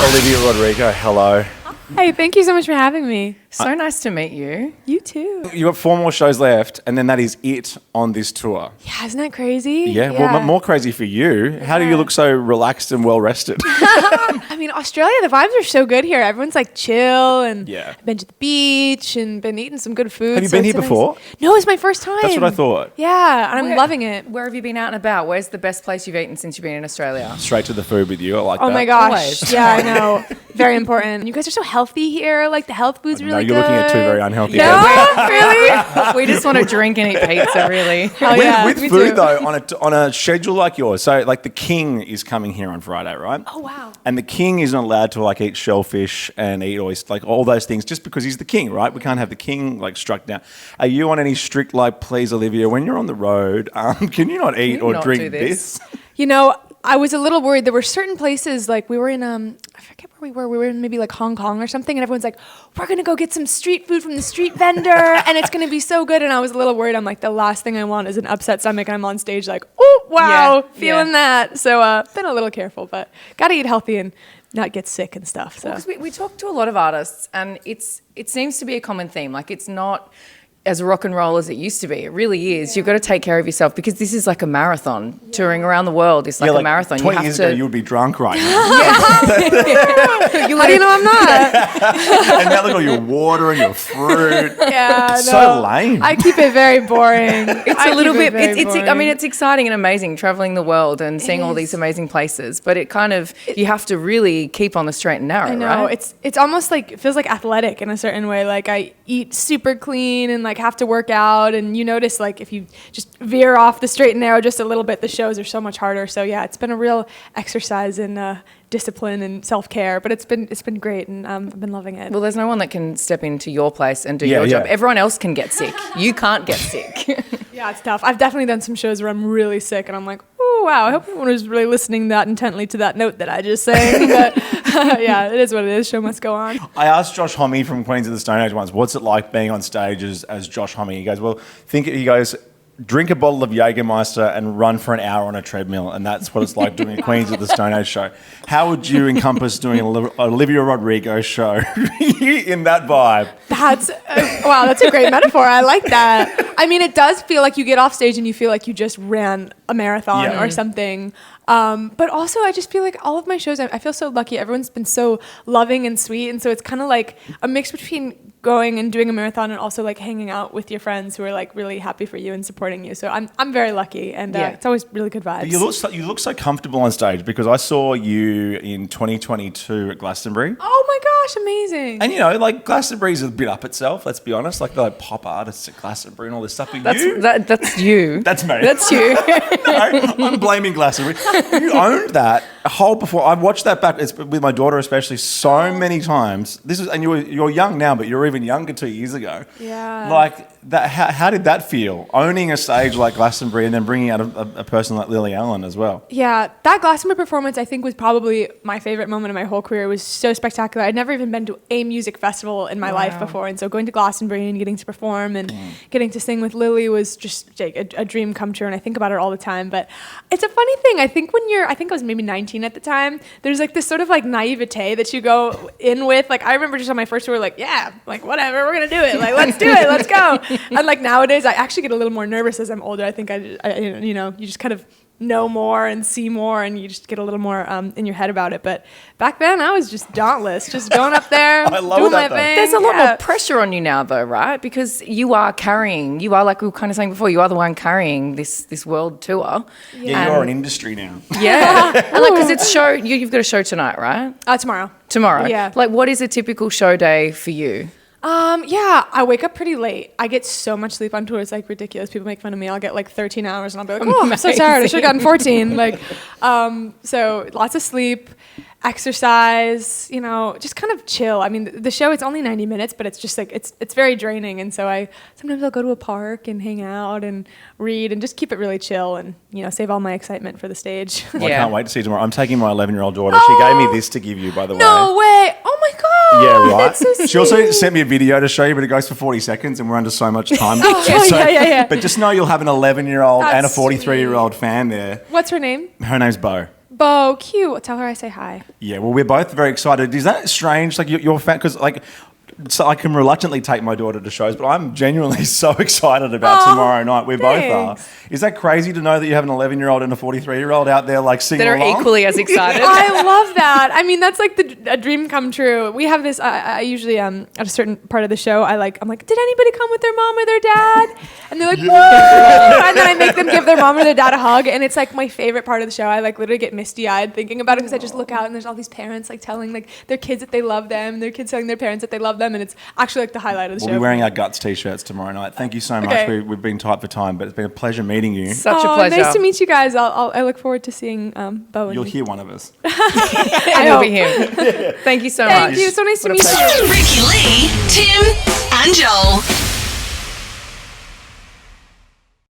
Olivia Rodrigo, hello. Hey, thank you so much for having me. So nice to meet you. You too. You got 4 more shows left, and then that is it on this tour. Yeah, isn't that crazy? Yeah, well, more crazy for you. How do you look so relaxed and well rested? I mean, Australia, the vibes are so good here. Everyone's like chill, and Yeah. I've been to the beach and been eating some good food. Have you so been it's here a nice- before? No, it's my first time. That's what I thought. Yeah, and I'm Where- loving it. Where have you been out and about? Where's the best place you've eaten since you've been in Australia? Straight to the food with you. I like that. Oh my gosh. Always. Yeah, I know. Very important. You guys are so healthy here. Like the health food's really No, good. you're looking at 2 very unhealthy No, people. really? We just want to drink and eat pizza, really. Oh, yeah, With me food too. though, on a schedule like yours, so like the King is coming here on Friday, right? Oh, wow. And the King isn't allowed to like eat shellfish and eat oyster, like all those things, just because he's the King, right? We can't have the King like struck down. Are you on any strict like, please, Olivia, when you're on the road, can you not eat you or not drink do this? You know, I was a little worried. There were certain places, like we were in, I forget where we were. We were in maybe like Hong Kong or something, and everyone's like, we're going to go get some street food from the street vendor, and it's going to be so good. And I was a little worried. I'm like, the last thing I want is an upset stomach, and I'm on stage like, oh, wow, Yeah, feeling that. So been a little careful, but got to eat healthy and not get sick and stuff. So. Because we talk to a lot of artists, and it seems to be a common theme. Like, it's not as rock and roll as it used to be. It really is. You've got to take care of yourself because this is like a marathon. Touring around the world is like a marathon. 20 years ago, you would be drunk right now. How do you know I'm not? And now look at all your water and your fruit. Yeah, It's no. so lame. I keep it very boring. It's a little bit. I mean, it's exciting and amazing traveling the world and seeing all these amazing places. But it kind of you have to really keep on the straight and narrow. I know. Right? It's almost like, it feels like athletic in a certain way. Like I eat super clean and like have to work out, and you notice like if you just veer off the straight and narrow just a little bit, the shows are so much harder. So yeah, it's been a real exercise in discipline and self-care, but it's been great, and I've been loving it. Well, there's no one that can step into your place and do Yeah, your job. yeah. Everyone else can get sick. You can't get sick. Yeah, it's tough. I've definitely done some shows where I'm really sick, and I'm like, oh wow, I hope everyone was really listening that intently to that note that I just sang. But yeah, it is what it is. Show must go on. I asked Josh Homme from Queens of the Stone Age once, what's it like being on stage as Josh Homme? He goes, drink a bottle of Jägermeister and run for an hour on a treadmill, and that's what it's like doing a Queens of the Stone Age show. How would you encompass doing an Olivia Rodrigo show in that vibe? That's wow, that's a great metaphor. I like that. I mean, it does feel like you get off stage and you feel like you just ran a marathon Yeah. or something. But also, I just feel like all of my shows, I feel so lucky. Everyone's been so loving and sweet, and so it's kind of like a mix between going and doing a marathon and also like hanging out with your friends who are like really happy for you and supporting you. So I'm very lucky, and it's always really good vibes. You look so comfortable on stage because I saw you in 2022 at Glastonbury. Oh my gosh, amazing! And you know, like Glastonbury's a bit up itself, let's be honest. Like the pop artists at Glastonbury and all this stuff. But That's you, that's you. that's me. That's you. No, I'm blaming Glastonbury. You owned that a whole before. I watched that back with my daughter especially so many times. And you're young now, but you're even younger 2 years ago. Yeah. Like that. How did that feel? Owning a stage like Glastonbury and then bringing out a person like Lily Allen as well. Yeah, that Glastonbury performance I think was probably my favorite moment of my whole career. It was so spectacular. I'd never even been to a music festival in my life before, and so going to Glastonbury and getting to perform and getting to sing with Lily was just like a dream come true, and I think about it all the time. But it's a funny thing. I think I think I was maybe 19 at the time, there's like this sort of like naivete that you go in with. Like I remember just on my first tour, like, yeah, like whatever, we're gonna do it. Like, let's do it, let's go. And like nowadays, I actually get a little more nervous as I'm older. I think I you know, you just kind of know more and see more, and you just get a little more in your head about it. But back then, I was just dauntless, just going up there, I love doing that, my though. thing. There's a lot Yeah. more pressure on you now, though, right? Because you are like we were kind of saying before, you are the one carrying this world tour. Yeah, you're an industry now. Yeah, and like because it's show you've got a show tonight, right? Tomorrow. Tomorrow. Yeah. Like, what is a typical show day for you? Yeah, I wake up pretty late. I get so much sleep on tour. It's like ridiculous. People make fun of me. I'll get like 13 hours and I'll be like, oh, I'm so tired. I should have gotten 14. Like, so lots of sleep, exercise, you know, just kind of chill. I mean, the show, it's only 90 minutes, but it's just like, it's very draining. And so sometimes I'll go to a park and hang out and read and just keep it really chill and, you know, save all my excitement for the stage. Well, I Yeah. can't wait to see you tomorrow. I'm taking my 11-year-old daughter. She gave me this to give you, by the way. No way. Oh my God. Yeah, right. That's so sweet. She also sent me a video to show you, but it goes for 40 seconds and we're under so much time. yeah. But just know you'll have an 11-year-old and a That's 43-year-old fan there. What's her name? Her name's Bo. Bo, cute. Tell her I say hi. Yeah, well, we're both very excited. Is that strange? Like, you're a fan, because, like, so I can reluctantly take my daughter to shows, but I'm genuinely so excited about tomorrow night. We both are. Is that crazy to know that you have an 11-year-old and a 43-year-old out there, like, singing That are along? equally as excited. I love that. I mean, that's like a dream come true. We have this. I usually at a certain part of the show, I'm like, did anybody come with their mom or their dad? And they're like, woo! And then I make them give their mom or their dad a hug, and it's like my favorite part of the show. I like literally get misty-eyed thinking about it because I just look out and there's all these parents like telling like their kids that they love them, and their kids telling their parents that they love them, and it's actually like the highlight of the show. We'll be wearing our Guts t-shirts tomorrow night. Thank you so much. Okay. We've been tight for time, but it's been a pleasure meeting you. Such a pleasure. Nice to meet you guys. I look forward to seeing Bo. You'll hear one of us. And you'll be him. Thank you so much. Thank you. So nice to meet you. Ricki-Lee, Tim, and Joel.